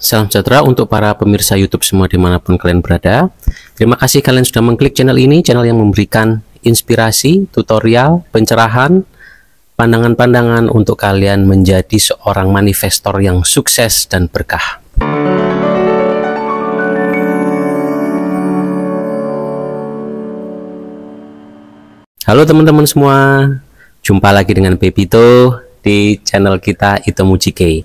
Salam sejahtera untuk para pemirsa YouTube semua dimanapun kalian berada. Terima kasih kalian sudah mengklik channel ini, channel yang memberikan inspirasi, tutorial, pencerahan, pandangan-pandangan untuk kalian menjadi seorang manifestor yang sukses dan berkah. Halo teman-teman semua, jumpa lagi dengan Pepito di channel kita Itomuchike.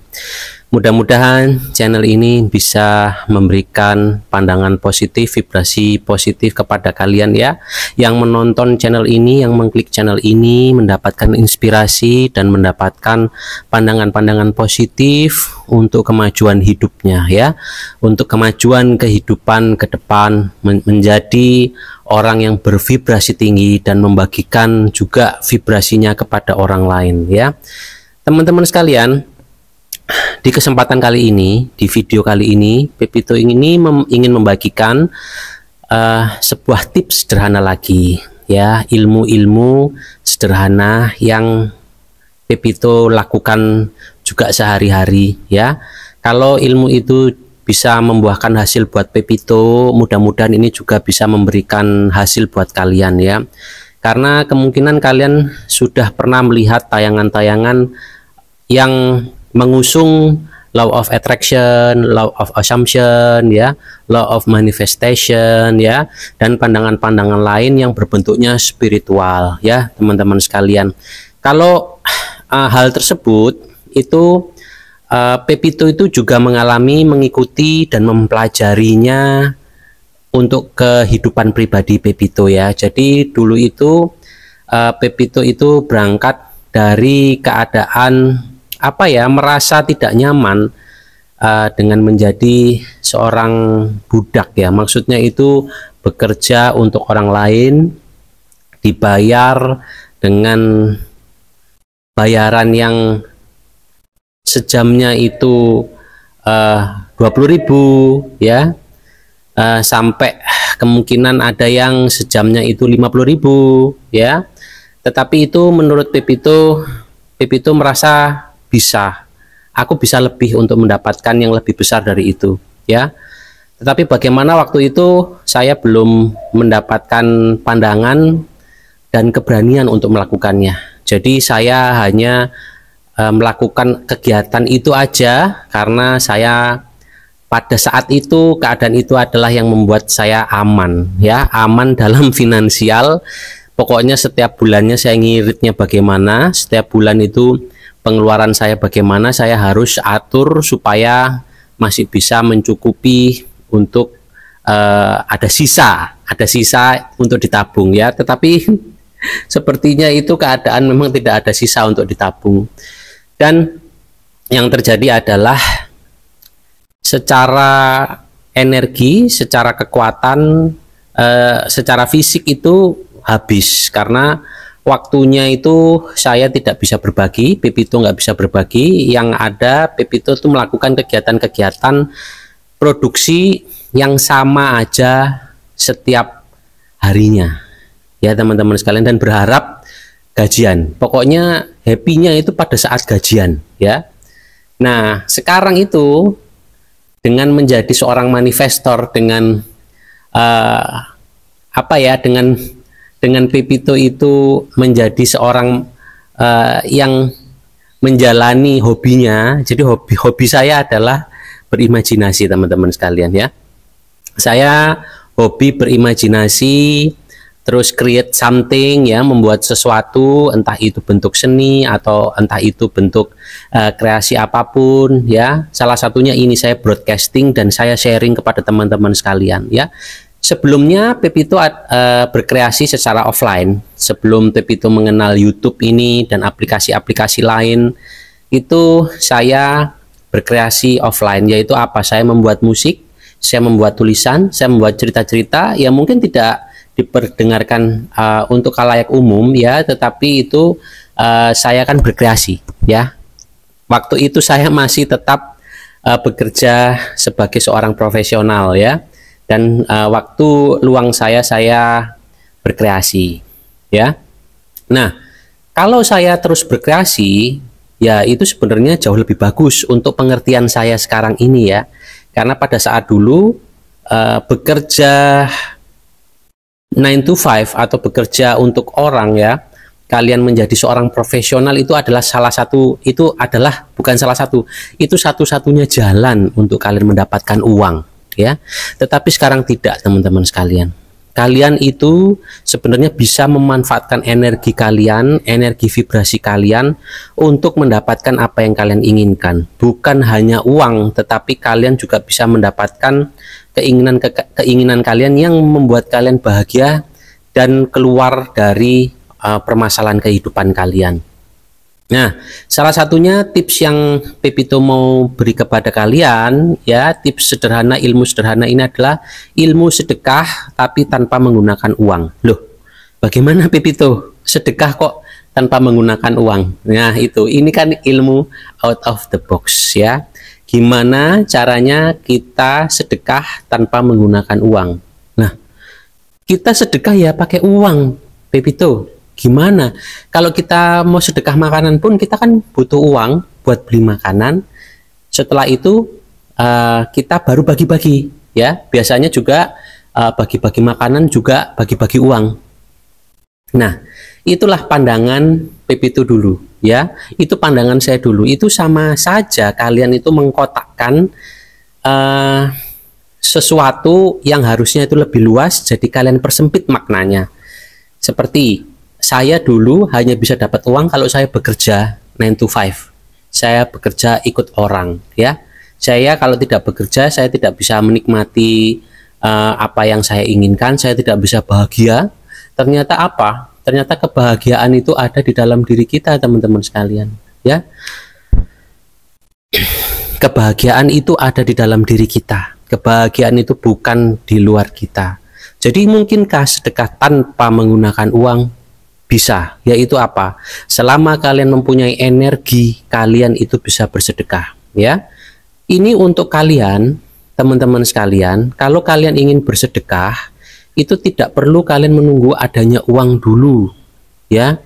Mudah-mudahan channel ini bisa memberikan pandangan positif, vibrasi positif kepada kalian ya, yang menonton channel ini, yang mengklik channel ini, mendapatkan inspirasi dan mendapatkan pandangan-pandangan positif untuk kemajuan hidupnya ya, untuk kemajuan kehidupan ke depan, menjadi orang yang bervibrasi tinggi dan membagikan juga vibrasinya kepada orang lain ya. Teman-teman sekalian, di kesempatan kali ini, di video kali ini, Pepito ingin membagikan sebuah tips sederhana lagi ya, ilmu-ilmu sederhana yang Pepito lakukan juga sehari-hari ya. Kalau ilmu itu bisa membuahkan hasil buat Pepito, mudah-mudahan ini juga bisa memberikan hasil buat kalian ya. Karena kemungkinan kalian sudah pernah melihat tayangan-tayangan yang mengusung law of attraction, law of assumption ya, law of manifestation ya, dan pandangan-pandangan lain yang berbentuknya spiritual ya, teman-teman sekalian. Kalau hal tersebut itu Pepito itu juga mengikuti dan mempelajarinya untuk kehidupan pribadi Pepito ya. Jadi dulu itu Pepito itu berangkat dari keadaan merasa tidak nyaman dengan menjadi seorang budak ya. Maksudnya itu bekerja untuk orang lain, dibayar dengan bayaran yang sejamnya itu 20.000 ya, sampai kemungkinan ada yang sejamnya itu 50.000 ya. Tetapi itu menurut Pepito merasa aku bisa lebih untuk mendapatkan yang lebih besar dari itu ya. Tetapi bagaimana waktu itu saya belum mendapatkan pandangan dan keberanian untuk melakukannya. Jadi saya hanya melakukan kegiatan itu aja karena saya pada saat itu, keadaan itu adalah yang membuat saya aman ya, aman dalam finansial. Pokoknya setiap bulannya saya ngiritnya bagaimana, setiap bulan itu pengeluaran saya bagaimana, saya harus atur supaya masih bisa mencukupi untuk ada sisa untuk ditabung ya. Tetapi sepertinya itu keadaan memang tidak ada sisa untuk ditabung, dan yang terjadi adalah secara energi, secara kekuatan, secara fisik itu habis karena waktunya itu saya tidak bisa berbagi, Pepito nggak bisa berbagi. Yang ada Pepito itu melakukan kegiatan-kegiatan produksi yang sama aja setiap harinya ya teman-teman sekalian, dan berharap gajian. Pokoknya happy-nya itu pada saat gajian ya. Nah sekarang itu dengan menjadi seorang manifestor, dengan dengan Pepito itu menjadi seorang yang menjalani hobinya. Jadi hobi saya adalah berimajinasi teman-teman sekalian ya. Saya hobi berimajinasi, terus create something ya, membuat sesuatu, entah itu bentuk seni atau entah itu bentuk kreasi apapun ya. Salah satunya ini saya broadcasting dan saya sharing kepada teman-teman sekalian ya. Sebelumnya Pepito berkreasi secara offline. Sebelum Pepito mengenal YouTube ini dan aplikasi-aplikasi lain, itu saya berkreasi offline, yaitu saya membuat musik, saya membuat tulisan, saya membuat cerita-cerita yang mungkin tidak diperdengarkan untuk khalayak umum ya, tetapi itu saya kan berkreasi ya. Waktu itu saya masih tetap bekerja sebagai seorang profesional ya. Dan waktu luang saya berkreasi ya. Nah kalau saya terus berkreasi ya, itu sebenarnya jauh lebih bagus untuk pengertian saya sekarang ini ya. Karena pada saat dulu bekerja 9 to 5 atau bekerja untuk orang, ya, kalian menjadi seorang profesional itu adalah bukan salah satu, itu satu-satunya jalan untuk kalian mendapatkan uang, ya. Tetapi sekarang tidak, teman-teman sekalian. Kalian itu sebenarnya bisa memanfaatkan energi kalian, energi vibrasi kalian untuk mendapatkan apa yang kalian inginkan. Bukan hanya uang, tetapi kalian juga bisa mendapatkan keinginan kalian yang membuat kalian bahagia dan keluar dari permasalahan kehidupan kalian. Nah, salah satunya tips yang Pepito mau beri kepada kalian, ya, tips sederhana, ilmu sederhana ini adalah ilmu sedekah tapi tanpa menggunakan uang. Loh, bagaimana Pepito? Sedekah kok tanpa menggunakan uang? Nah, ini kan ilmu out of the box, ya. Gimana caranya kita sedekah tanpa menggunakan uang? Nah, kita sedekah ya pakai uang, Pepito. Gimana? Kalau kita mau sedekah makanan pun kita kan butuh uang buat beli makanan. Setelah itu kita baru bagi-bagi, ya. Biasanya juga bagi-bagi makanan juga bagi-bagi uang. Nah, itulah pandangan Pepito dulu, ya. Itu pandangan saya dulu. Itu sama saja kalian itu mengkotakkan sesuatu yang harusnya itu lebih luas, jadi kalian persempit maknanya. Seperti saya dulu hanya bisa dapat uang kalau saya bekerja 9 to 5. Saya bekerja ikut orang, ya. Saya kalau tidak bekerja, saya tidak bisa menikmati apa yang saya inginkan, saya tidak bisa bahagia. Ternyata apa? Ternyata kebahagiaan itu ada di dalam diri kita, teman-teman sekalian, ya. Kebahagiaan itu ada di dalam diri kita. Kebahagiaan itu bukan di luar kita. Jadi mungkinkah sedekah tanpa menggunakan uang? Bisa, yaitu apa? Selama kalian mempunyai energi, kalian itu bisa bersedekah, ya. Ini untuk kalian, teman-teman sekalian. Kalau kalian ingin bersedekah, itu tidak perlu kalian menunggu adanya uang dulu, ya.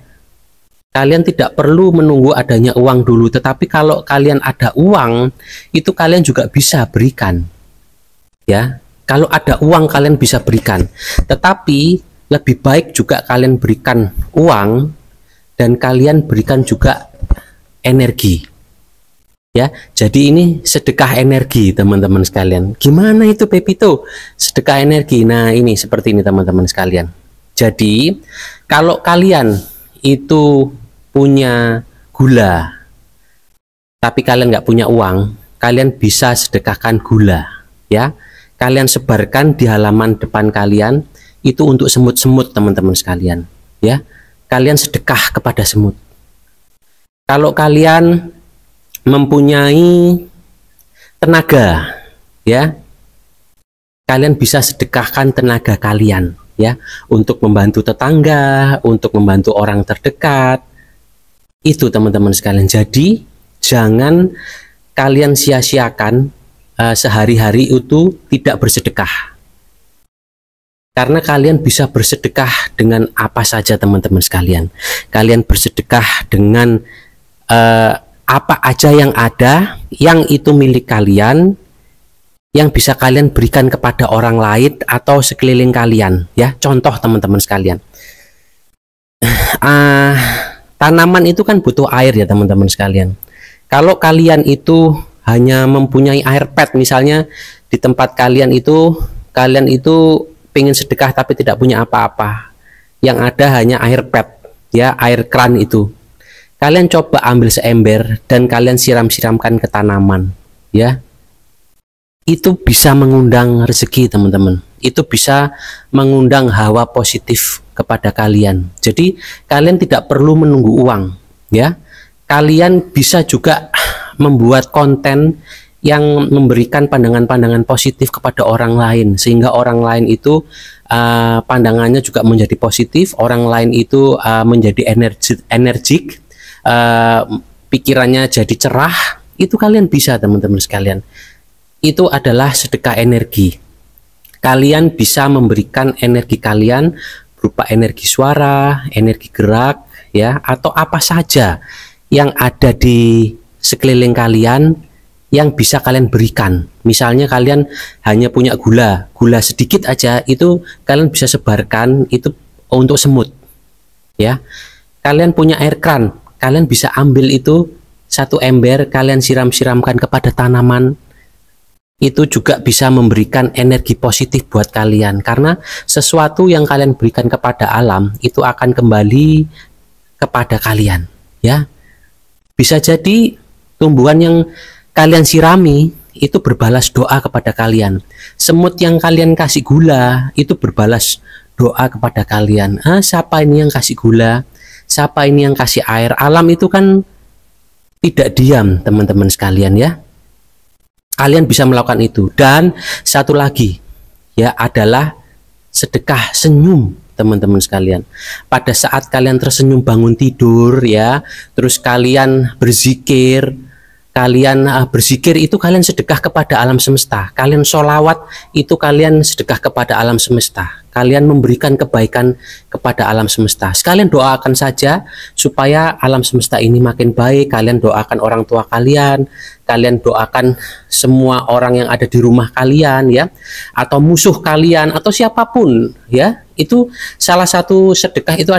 Kalian tidak perlu menunggu adanya uang dulu, tetapi kalau kalian ada uang, itu kalian juga bisa berikan, ya. Kalau ada uang kalian bisa berikan, tetapi lebih baik juga kalian berikan uang dan kalian berikan juga energi, ya. Jadi ini sedekah energi, teman-teman sekalian. Gimana itu Pepito? Sedekah energi. Nah, ini seperti ini, teman-teman sekalian. Jadi kalau kalian itu punya gula tapi kalian nggak punya uang, kalian bisa sedekahkan gula, ya. Kalian sebarkan di halaman depan kalian. Itu untuk semut-semut, teman-teman sekalian, ya. Kalian sedekah kepada semut. Kalau kalian mempunyai tenaga, ya, kalian bisa sedekahkan tenaga kalian, ya, untuk membantu tetangga, untuk membantu orang terdekat. Itu, teman-teman sekalian. Jadi jangan kalian sia-siakan sehari-hari itu tidak bersedekah. Karena kalian bisa bersedekah dengan apa saja, teman-teman sekalian. Kalian bersedekah dengan apa aja yang ada, yang itu milik kalian, yang bisa kalian berikan kepada orang lain atau sekeliling kalian, ya. Contoh, teman-teman sekalian. Tanaman itu kan butuh air, ya, teman-teman sekalian. Kalau kalian itu hanya mempunyai air pet, misalnya di tempat kalian itu pengen sedekah tapi tidak punya apa-apa, yang ada hanya air pet, ya, air kran itu. Kalian coba ambil seember dan kalian siram-siramkan ke tanaman, ya. Itu bisa mengundang rezeki, teman-teman. Itu bisa mengundang hawa positif kepada kalian. Jadi kalian tidak perlu menunggu uang, ya. Kalian bisa juga membuat konten yang memberikan pandangan-pandangan positif kepada orang lain, sehingga orang lain itu pandangannya juga menjadi positif, orang lain itu menjadi energik, pikirannya jadi cerah. Itu kalian bisa, teman-teman sekalian. Itu adalah sedekah energi. Kalian bisa memberikan energi kalian berupa energi suara, energi gerak, ya, atau apa saja yang ada di sekeliling kalian yang bisa kalian berikan. Misalnya kalian hanya punya gula sedikit aja, itu kalian bisa sebarkan itu untuk semut. Ya, kalian punya air kran, kalian bisa ambil itu satu ember, kalian siram-siramkan kepada tanaman. Itu juga bisa memberikan energi positif buat kalian, karena sesuatu yang kalian berikan kepada alam itu akan kembali kepada kalian. Ya, bisa jadi tumbuhan yang kalian sirami itu berbalas doa kepada kalian. Semut yang kalian kasih gula itu berbalas doa kepada kalian. Siapa ini yang kasih gula? Siapa ini yang kasih air? Alam itu kan tidak diam, teman-teman sekalian ya. Kalian bisa melakukan itu. Dan satu lagi ya adalah sedekah senyum, teman-teman sekalian. Pada saat kalian tersenyum bangun tidur ya, terus kalian berzikir, itu kalian sedekah kepada alam semesta. Kalian sholawat itu kalian sedekah kepada alam semesta. Kalian memberikan kebaikan kepada alam semesta. Sekalian doakan saja supaya alam semesta ini makin baik. Kalian doakan orang tua kalian, kalian doakan semua orang yang ada di rumah kalian ya, atau musuh kalian atau siapapun ya. Itu salah satu sedekah itu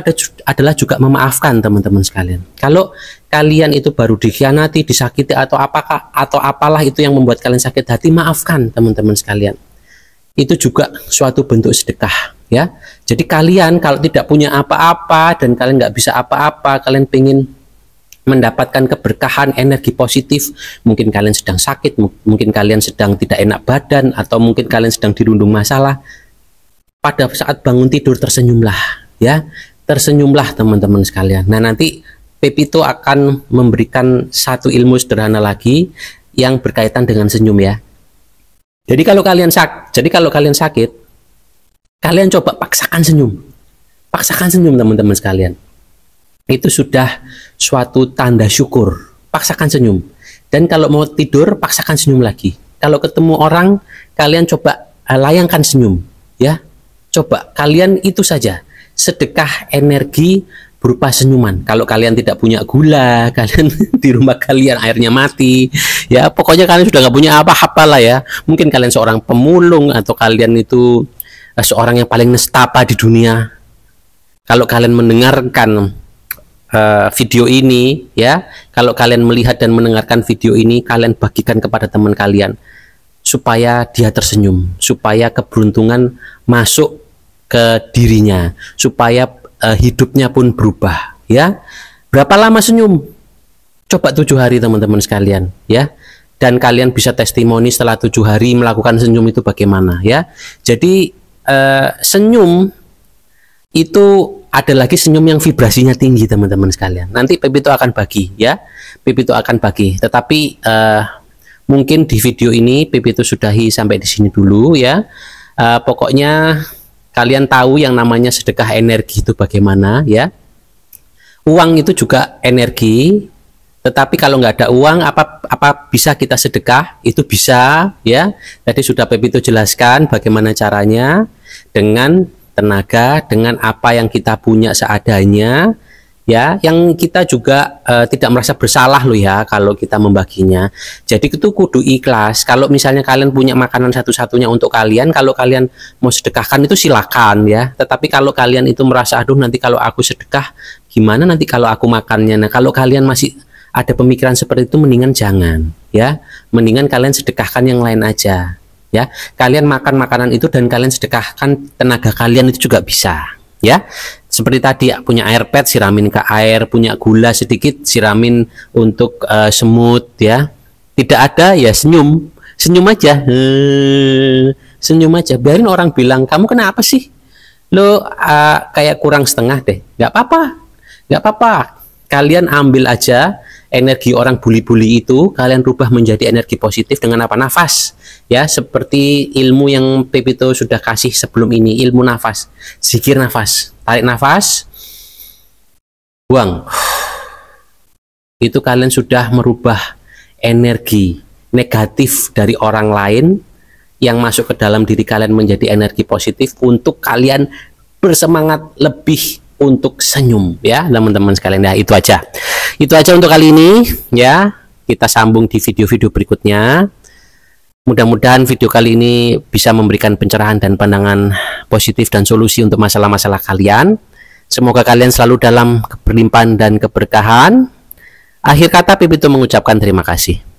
adalah juga memaafkan, teman-teman sekalian. Kalau kalian itu baru dikhianati, disakiti atau apalah itu yang membuat kalian sakit hati, maafkan, teman-teman sekalian. Itu juga suatu bentuk sedekah ya. Jadi kalian kalau tidak punya apa-apa dan kalian nggak bisa apa-apa, kalian pengen mendapatkan keberkahan, energi positif, mungkin kalian sedang sakit, mungkin kalian sedang tidak enak badan, atau mungkin kalian sedang dirundung masalah. Pada saat bangun tidur tersenyumlah ya, tersenyumlah teman-teman sekalian. Nah, nanti Pepito akan memberikan satu ilmu sederhana lagi yang berkaitan dengan senyum ya. Jadi kalau kalian sakit, kalian coba paksakan senyum teman-teman sekalian. Itu sudah suatu tanda syukur. Paksakan senyum. Dan kalau mau tidur, paksakan senyum lagi. Kalau ketemu orang, kalian coba layangkan senyum ya. Coba kalian itu saja, sedekah energi berupa senyuman. Kalau kalian tidak punya gula, kalian di rumah kalian airnya mati ya, pokoknya kalian sudah nggak punya apa-apa lah ya. Mungkin kalian seorang pemulung, atau kalian itu seorang yang paling nestapa di dunia. Kalau kalian mendengarkan video ini ya, kalau kalian melihat dan mendengarkan video ini, kalian bagikan kepada teman kalian supaya dia tersenyum, supaya keberuntungan masuk ke dirinya, supaya hidupnya pun berubah ya. Berapa lama senyum? Coba 7 hari teman-teman sekalian ya. Dan kalian bisa testimoni setelah 7 hari melakukan senyum itu bagaimana ya. Jadi senyum itu ada lagi senyum yang vibrasinya tinggi, teman-teman sekalian. Nanti Pepito akan bagi ya. Pepito akan bagi. Tetapi mungkin di video ini Pepito sudahi sampai di sini dulu ya. Pokoknya kalian tahu yang namanya sedekah energi itu bagaimana ya. Uang itu juga energi, tetapi kalau nggak ada uang, apa bisa kita sedekah? Itu bisa ya. Tadi sudah Pepito jelaskan bagaimana caranya, dengan tenaga, dengan apa yang kita punya seadanya ya, yang kita juga tidak merasa bersalah loh ya kalau kita membaginya. Jadi itu kudu ikhlas. Kalau misalnya kalian punya makanan satu-satunya untuk kalian, kalau kalian mau sedekahkan itu silakan ya. Tetapi kalau kalian itu merasa aduh nanti kalau aku sedekah gimana nanti kalau aku makannya. Nah, kalau kalian masih ada pemikiran seperti itu, mendingan jangan ya. Mendingan kalian sedekahkan yang lain aja ya. Kalian makan makanan itu dan kalian sedekahkan tenaga kalian itu juga bisa ya. Seperti tadi punya air pet, siramin ke air, punya gula sedikit, siramin untuk semut ya. Tidak ada ya senyum aja, senyum aja. Biarin orang bilang kamu kenapa sih, lo kayak kurang setengah deh. Nggak apa-apa. Kalian ambil aja energi orang bully-bully itu, kalian rubah menjadi energi positif dengan apa? Nafas ya, seperti ilmu yang Pepito sudah kasih sebelum ini, ilmu nafas, zikir nafas. Tarik nafas, buang. Itu kalian sudah merubah energi negatif dari orang lain yang masuk ke dalam diri kalian menjadi energi positif untuk kalian bersemangat lebih untuk senyum ya, teman-teman sekalian. Nah, itu aja untuk kali ini ya. kita sambung di video-video berikutnya. Mudah-mudahan video kali ini bisa memberikan pencerahan dan pandangan positif dan solusi untuk masalah-masalah kalian. Semoga kalian selalu dalam keberlimpahan dan keberkahan. Akhir kata, Pepito mengucapkan terima kasih.